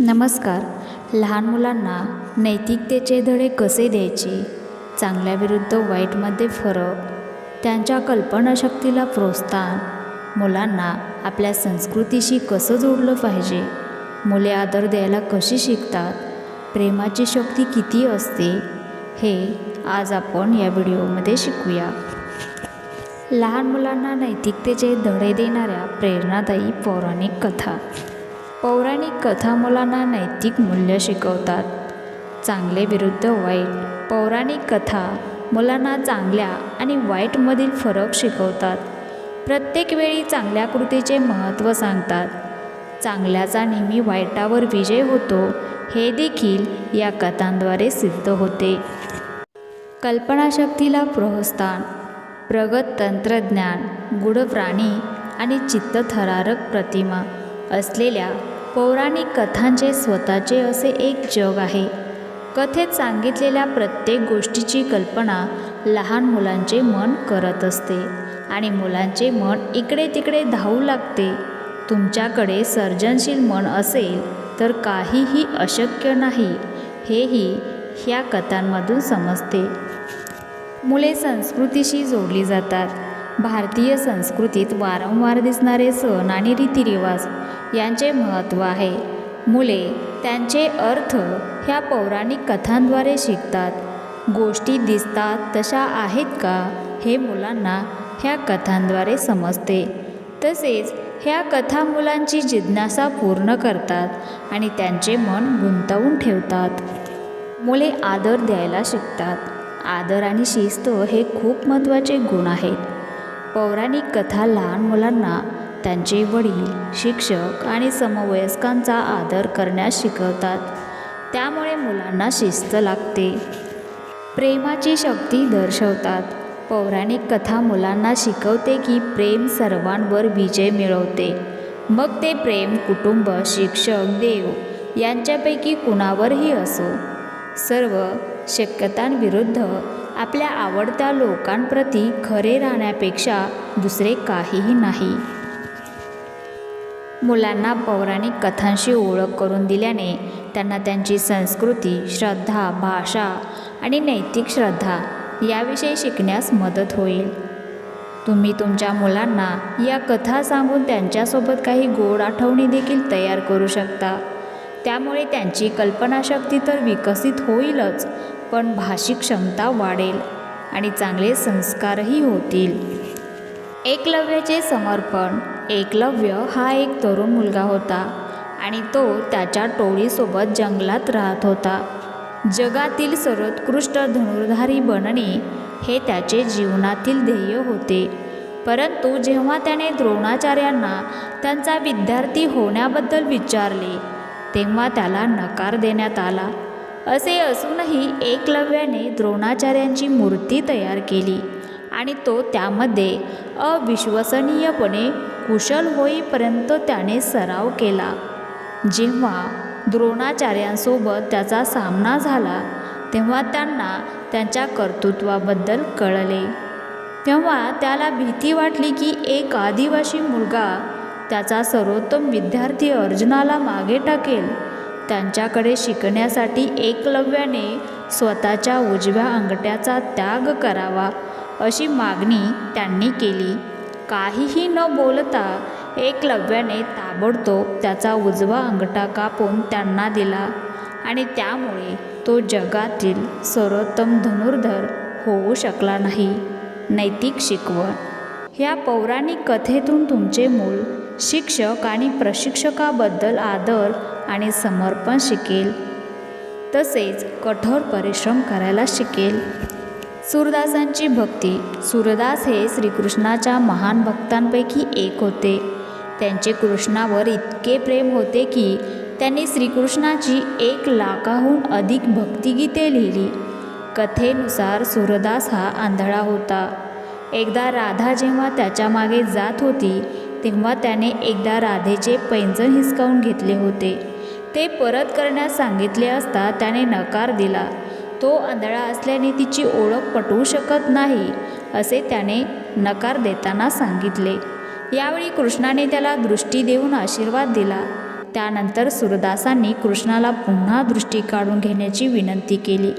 नमस्कार. लहान मुलांना नैतिकतेचे धडे कसे द्यायचे, चांगल्याविरुद्ध वाईटमध्ये फरक, त्यांच्या कल्पनाशक्तीला प्रोत्साहन, मुलांना आपल्या संस्कृतीशी कसं जोडलं पाहिजे, मुले आदर द्यायला कशी शिकतात, प्रेमाची शक्ती किती असते, हे आज आपण या व्हिडिओमध्ये शिकूया. लहान मुलांना नैतिकतेचे धडे देणाऱ्या प्रेरणादायी पौराणिक कथा. पौराणिक कथा मुलांना नैतिक मूल्य शिकवतात. चांगले विरुद्ध वाईट. पौराणिक कथा मुलांना चांगल्या आणि वाईटमधील फरक शिकवतात. प्रत्येक वेळी चांगल्या कृतीचे महत्त्व सांगतात. चांगल्याचा नेहमी वाईटावर विजय होतो हे देखील या कथांद्वारे सिद्ध होते. कल्पनाशक्तीला प्रोत्साहन. प्रगत तंत्रज्ञान, गूढ प्राणी आणि चित्तथरारक प्रतिमा असलेल्या पौराणिक कथांचे स्वतःचे असे एक जग आहे. कथेत सांगितलेल्या प्रत्येक गोष्टीची कल्पना लहान मुलांचे मन करत असते आणि मुलांचे मन इकडे तिकडे धावू लागते. तुमच्याकडे सर्जनशील मन असेल तर काहीही अशक्य नाही हेही ह्या कथांमधून समजते. मुले संस्कृतीशी जोडली जातात. भारतीय संस्कृतीत वारंवार दिसणारे सण आणि रीतिरिवाज यांचे महत्त्व आहे. मुले त्यांचे अर्थ ह्या पौराणिक कथांद्वारे शिकतात. गोष्टी दिसतात तशा आहेत का हे मुलांना ह्या कथांद्वारे समजते. तसेच ह्या कथा मुलांची जिज्ञासा पूर्ण करतात आणि त्यांचे मन गुंतवून ठेवतात. मुले आदर द्यायला शिकतात. आदर आणि शिस्त हे खूप महत्त्वाचे गुण आहेत. पौराणिक कथा लहान मुलांना त्यांचे वडील, शिक्षक आणि समवयस्कांचा आदर करण्यास शिकवतात. त्यामुळे मुलांना शिस्त लागते. प्रेमाची शक्ती दर्शवतात. पौराणिक कथा मुलांना शिकवते की प्रेम सर्वांवर विजय मिळवते. मग ते प्रेम कुटुंब, शिक्षक, देव यांच्यापैकी कुणावरही असो. सर्व शक्यतांविरुद्ध आपल्या आवडत्या लोकांप्रती खरे राहण्यापेक्षा दुसरे काहीही नाही. मुलांना पौराणिक कथांशी ओळख करून दिल्याने त्यांना त्यांची संस्कृती, श्रद्धा, भाषा आणि नैतिक श्रद्धा याविषयी शिकण्यास मदत होईल. तुम्ही तुमच्या मुलांना या कथा सांगून त्यांच्यासोबत काही गोड आठवणी देखील तयार करू शकता. त्यामुळे त्यांची कल्पनाशक्ती तर विकसित होईलच, पण भाषिक क्षमता वाढेल आणि चांगले संस्कारही होतील. एकलव्याचे समर्पण. एकलव्य हा एक तरुण मुलगा होता आणि तो त्याच्या टोळीसोबत जंगलात राहत होता. जगातील सर्वोत्कृष्ट धनुर्धारी बनणे हे त्याचे जीवनातील ध्येय होते. परंतु जेव्हा त्याने द्रोणाचार्यांना त्यांचा विद्यार्थी होण्याबद्दल विचारले तेव्हा त्याला नकार देण्यात आला. असे असूनही एकलव्याने द्रोणाचार्यांची मूर्ती तयार केली आणि तो त्यामध्ये अविश्वसनीयपणे कुशल होईपर्यंत त्याने सराव केला. जेव्हा द्रोणाचार्यांसोबत त्याचा सामना झाला तेव्हा त्यांना त्यांच्या कर्तृत्वाबद्दल कळले. तेव्हा त्याला भीती वाटली की एक आदिवासी मुलगा त्याचा सर्वोत्तम विद्यार्थी अर्जुनाला मागे टाकेल. त्यांच्याकडे शिकण्यासाठी एकलव्याने स्वतःच्या उजव्या अंगठ्याचा त्याग करावा अशी मागणी त्यांनी केली. काहीही न बोलता एकलव्याने ताबडतोब त्याचा उजवा अंगठा कापून त्यांना दिला आणि त्यामुळे तो जगातील सर्वोत्तम धनुर्धर होऊ शकला नाही. नैतिक शिकवण. ह्या पौराणिक कथेतून तुमचे मूल शिक्षक आणि प्रशिक्षकाबद्दल आदर आणि समर्पण शिकेल. तसेच कठोर परिश्रम करायला शिकेल. सूरदासांची भक्ती. सूरदास हे श्रीकृष्णाच्या महान भक्तांपैकी एक होते. त्यांचे कृष्णावर इतके प्रेम होते की त्यांनी श्रीकृष्णाची 1,00,000हून अधिक भक्तिगीते लिहिली. कथेनुसार सूरदास हा आंधळा होता. एकदा राधा जेव्हा त्याच्या मागे जात होती तेव्हा त्याने एकदा राधेचे पैंजण हिसकावून घेतले होते. ते परत करण्यास सांगितले असता त्याने नकार दिला. तो आंधळा असल्याने तिची ओळख पटवू शकत नाही असे त्याने नकार देताना सांगितले. यावेळी कृष्णाने त्याला दृष्टी देऊन आशीर्वाद दिला. त्यानंतर सूरदासांनी कृष्णाला पुन्हा दृष्टी काढून घेण्याची विनंती केली,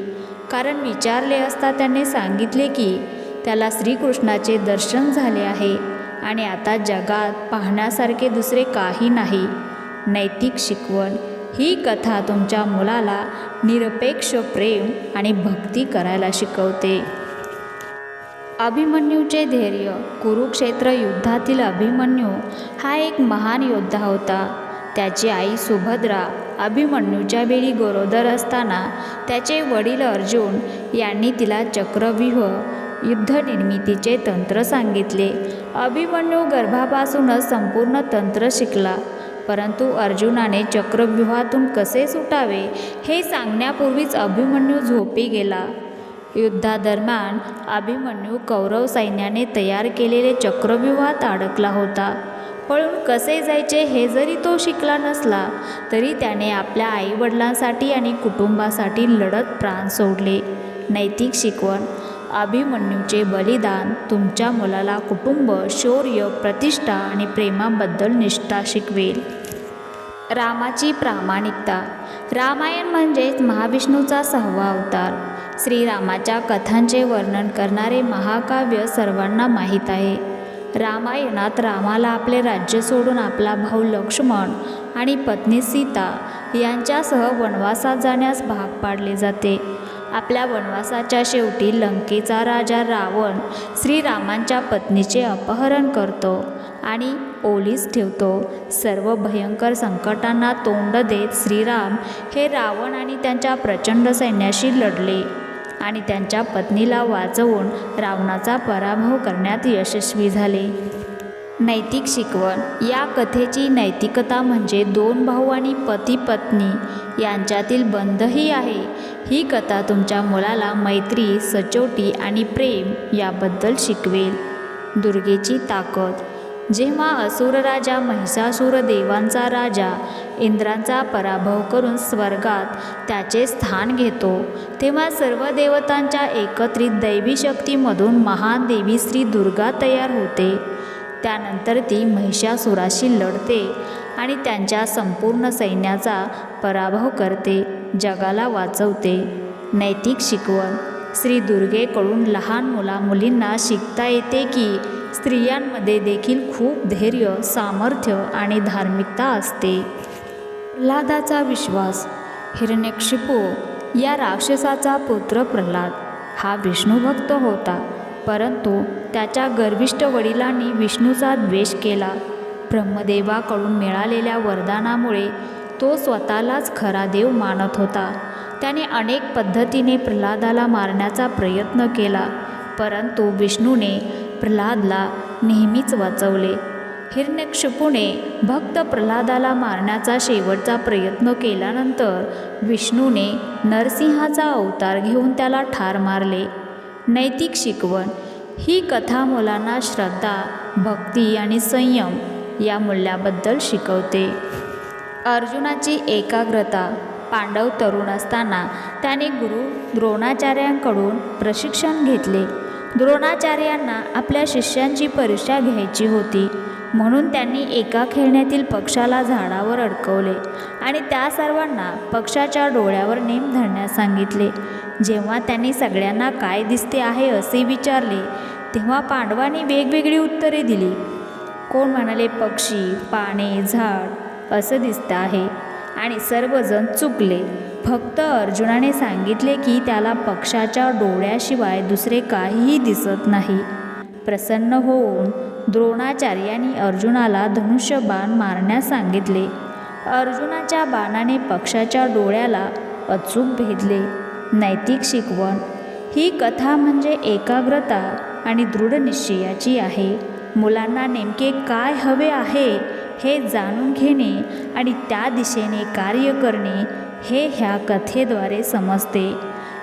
कारण विचारले असता त्याने सांगितले की त्याला श्रीकृष्णाचे दर्शन झाले आहे आणि आता जगात पाहण्यासारखे दुसरे काही नाही. नैतिक शिकवण. ही कथा तुमच्या मुलाला निरपेक्ष प्रेम आणि भक्ती करायला शिकवते. अभिमन्यूचे धैर्य. कुरुक्षेत्र युद्धातील अभिमन्यू हा एक महान योद्धा होता. त्याची आई सुभद्रा अभिमन्यूच्या वेळी गरोदर असताना त्याचे वडील अर्जुन यांनी तिला चक्रव्यूह युद्धनिर्मितीचे तंत्र सांगितले. अभिमन्यू गर्भापासूनच संपूर्ण तंत्र शिकला, परंतु अर्जुनाने चक्रव्यूहातून कसे सुटावे हे सांगण्यापूर्वीच अभिमन्यू झोपी गेला. युद्धादरम्यान अभिमन्यू कौरव सैन्याने तयार केलेले चक्रव्यूहात अडकला होता. पळून कसे जायचे हे जरी तो शिकला नसला तरी त्याने आपल्या आईवडिलांसाठी आणि कुटुंबासाठी लढत प्राण सोडले. नैतिक शिकवण. अभिमन्यूचे बलिदान तुमच्या मुलाला कुटुंब, शौर्य, प्रतिष्ठा आणि प्रेमाबद्दल निष्ठा शिकवेल. रामाची प्रामाणिकता. रामायण म्हणजेच महाविष्णूचा 6वा अवतार. श्रीरामाच्या कथांचे वर्णन करणारे महाकाव्य सर्वांना माहीत आहे. रामायणात रामाला आपले राज्य सोडून आपला भाऊ लक्ष्मण आणि पत्नी सीता यांच्यासह वनवासात जाण्यास भाग पाडले जाते. आपल्या वनवासाच्या शेवटी लंकेचा राजा रावण श्रीरामांच्या पत्नीचे अपहरण करतो आणि ओलीस ठेवतो. सर्व भयंकर संकटांना तोंड देत श्रीराम हे रावण आणि त्यांच्या प्रचंड सैन्याशी लढले आणि त्यांच्या पत्नीला वाचवून रावणाचा पराभव करण्यात यशस्वी झाले. नैतिक शिकवण. या कथेची नैतिकता म्हणजे 2 भाऊ आणि पती पत्नी यांच्यातील बंधही आहे. ही कथा तुमच्या मुलाला मैत्री, सचोटी आणि प्रेम याबद्दल शिकवेल. दुर्गेची ताकद. जेव्हा असुर राजा महिषासुर देवांचा राजा इंद्रांचा पराभव करून स्वर्गात त्याचे स्थान घेतो, तेव्हा सर्व देवतांच्या एकत्रित दैवी शक्तीमधून महान देवी श्री दुर्गा तयार होते. त्यानंतर ती महिषासुराशी लढते आणि त्यांच्या संपूर्ण सैन्याचा पराभव करते, जगाला वाचवते. नैतिक शिकवण. श्री दुर्गेकडून लहान मुलींना शिकता येते की स्त्रियांमध्ये देखील खूप धैर्य, सामर्थ्य आणि धार्मिकता असते. प्रल्हादाचा विश्वास. हिरण्यकशिपू या राक्षसाचा पुत्र प्रल्हाद हा विष्णुभक्त होता, परंतु त्याच्या गर्विष्ठ वडिलांनी विष्णूचा द्वेष केला. ब्रह्मदेवाकडून मिळालेल्या वरदानामुळे तो स्वतःलाच खरा देव मानत होता. त्याने अनेक पद्धतीने प्रल्हादाला मारण्याचा प्रयत्न केला, परंतु विष्णूने प्रल्हादला नेहमीच वाचवले. हिरण्यकशिपूने भक्त प्रल्हादाला मारण्याचा शेवटचा प्रयत्न केल्यानंतर विष्णूने नरसिंहाचा अवतार घेऊन त्याला ठार मारले. नैतिक शिकवण. ही कथा मुलांना श्रद्धा, भक्ती आणि संयम या मूल्याबद्दल शिकवते. अर्जुनाची एकाग्रता. पांडव तरुण असताना त्याने गुरु द्रोणाचार्यांकडून प्रशिक्षण घेतले. द्रोणाचार्यांना आपल्या शिष्यांची परीक्षा घ्यायची होती, म्हणून त्यांनी एका खेळण्यातील पक्षाला झाडावर अडकवले आणि त्या सर्वांना पक्षाच्या डोळ्यावर नेम धरण्यास सांगितले. जेव्हा त्यांनी सगळ्यांना काय दिसते आहे असे विचारले, तेव्हा पांडवांनी वेगवेगळी उत्तरे दिली. कोण म्हणाले पक्षी, पाने, झाड असं दिसतं आहे आणि सर्वजण चुकले. फक्त अर्जुनाने सांगितले की त्याला पक्षाच्या डोळ्याशिवाय दुसरे काहीही दिसत नाही. प्रसन्न होऊन द्रोणाचार्यांनी अर्जुनाला धनुष्यबाण मारण्यास सांगितले. अर्जुनाच्या बाणाने पक्षाच्या डोळ्याला अचूक भेदले. नैतिक शिकवण. ही कथा म्हणजे एकाग्रता आणि दृढ निश्चयाची आहे. मुलांना नेमके काय हवे आहे हे जाणून घेणे आणि त्या दिशेने कार्य करणे हे ह्या कथेद्वारे समजते.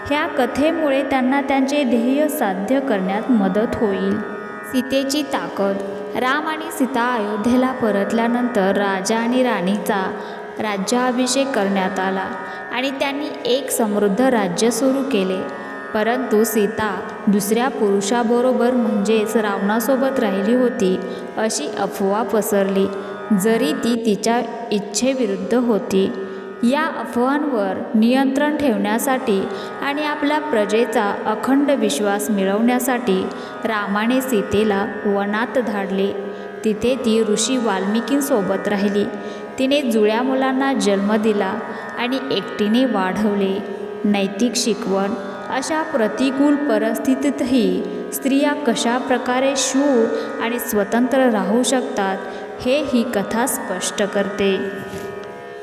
ह्या कथेमुळे त्यांना त्यांचे ध्येय साध्य करण्यात मदत होईल. सीतेची ताकद. राम आणि सीता अयोध्येला परतल्यानंतर राजा आणि राणीचा राज्याभिषेक करण्यात आला आणि त्यांनी एक समृद्ध राज्य सुरू केले. परंतु सीता दुसऱ्या पुरुषाबरोबर म्हणजेच रावणासोबत राहिली होती अशी अफवा पसरली. जरी ती तिच्या इच्छेविरुद्ध होती. या अफवांवर नियंत्रण ठेवण्यासाठी आणि आपल्या प्रजेचा अखंड विश्वास मिळवण्यासाठी रामाने सीतेला वनात धाडले. तिथे ती ऋषी वाल्मिकींसोबत राहिली. तिने जुळ्या मुलांना जन्म दिला आणि एकटीने वाढवले. नैतिक शिकवण: अशा प्रतिकूल परिस्थितीतही स्त्रिया कशा प्रकारे शूर आणि स्वतंत्र राहू शकतात हे ही कथा स्पष्ट करते.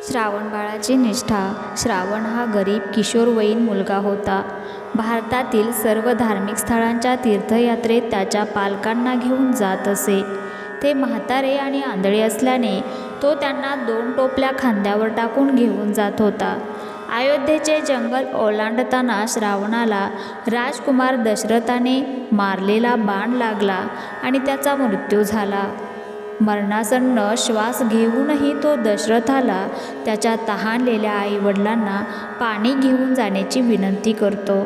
श्रावणबाळाची निष्ठा: श्रावण हा गरीब किशोरवयीन मुलगा होता. भारतातील सर्व धार्मिक स्थळांच्या तीर्थयात्रेत त्याच्या पालकांना घेऊन जात असे. ते म्हातारे आणि आंधळे असल्याने तो त्यांना 2 टोपल्या खांद्यावर टाकून घेऊन जात होता. अयोध्येचे जंगल ओलांडताना श्रावणाला राजकुमार दशरथाने मारलेला बाण लागला आणि त्याचा मृत्यू झाला. मरणासन्न श्वास घेऊनही तो दशरथाला त्याच्या तहानलेल्या आईवडिलांना पाणी घेऊन जाण्याची विनंती करतो.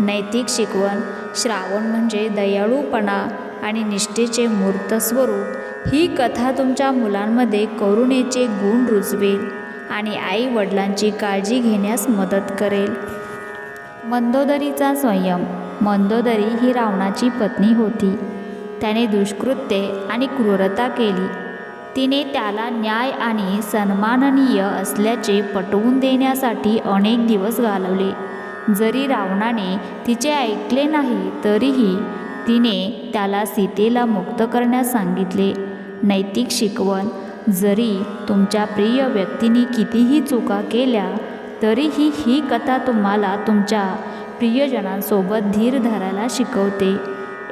नैतिक शिकवण: श्रावण म्हणजे दयाळूपणा आणि निष्ठेचे मूर्त स्वरूप. ही कथा तुमच्या मुलांमध्ये करुणेचे गुण रुजवेल आणि आई वडिलांची काळजी घेण्यास मदत करेल. मंदोदरीचा संयम: मंदोदरी ही रावणाची पत्नी होती. त्याने दुष्कृत्ये आणि क्रूरता केली. तिने त्याला न्याय आणि सन्माननीय असल्याचे पटवून देण्यासाठी अनेक दिवस घालवले. जरी रावणाने तिचे ऐकले नाही तरीही तिने त्याला सीतेला मुक्त करण्यास सांगितले. नैतिक शिकवण: जरी तुमच्या प्रिय व्यक्तीने कितीही चुका केल्या तरीही ही कथा तुम्हाला तुमच्या प्रियजनांसोबत धीर धरायला शिकवते.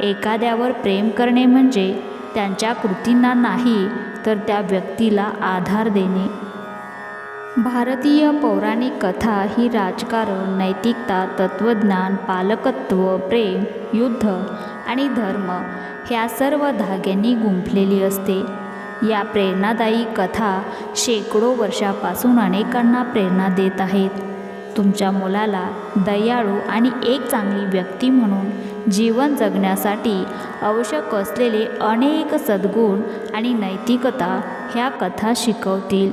एखाद्यावर प्रेम करणे म्हणजे त्यांच्या कृतींना नाही तर त्या व्यक्तीला आधार देणे. भारतीय पौराणिक कथा ही राजकारण, नैतिकता, तत्त्वज्ञान, पालकत्व, प्रेम, युद्ध आणि धर्म ह्या सर्व धाग्यांनी गुंफलेली असते. या प्रेरणादायी कथा शेकडो वर्षापासून अनेकांना प्रेरणा देत आहेत. तुमच्या मुलाला दयाळू आणि एक चांगली व्यक्ती म्हणून जीवन जगण्यासाठी आवश्यक असलेले अनेक सद्गुण आणि नैतिकता ह्या कथा शिकवतील.